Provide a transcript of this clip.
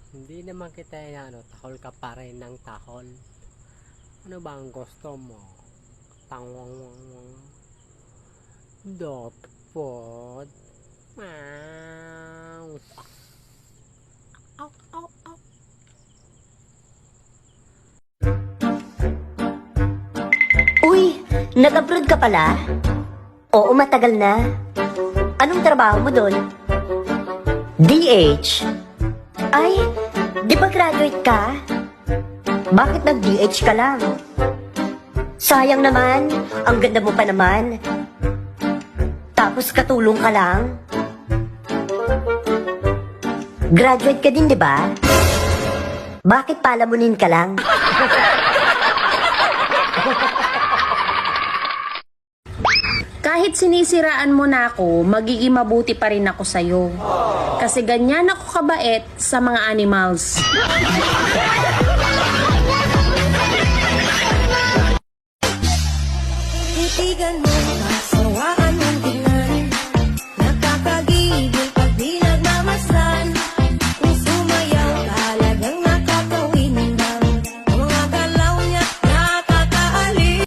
Hindi naman kita tahol ka pa rin ng tahol. Ano ba ang gusto mo? Tangwang dopot. Wow. Ow, ow, ow. Uy, nag-abroad ka pala? Oo, matagal na. Anong trabaho mo doon? DH? Ay, di ba graduate ka? Bakit nag-DH ka lang? Sayang naman, ang ganda mo pa naman. Tapos katulong ka lang? Graduate ka din, di ba? Bakit palamunin ka lang? Kahit sinisiraan mo na ako, magiging mabuti pa rin ako sa'yo. Kasi ganyan ako kabait sa mga animals.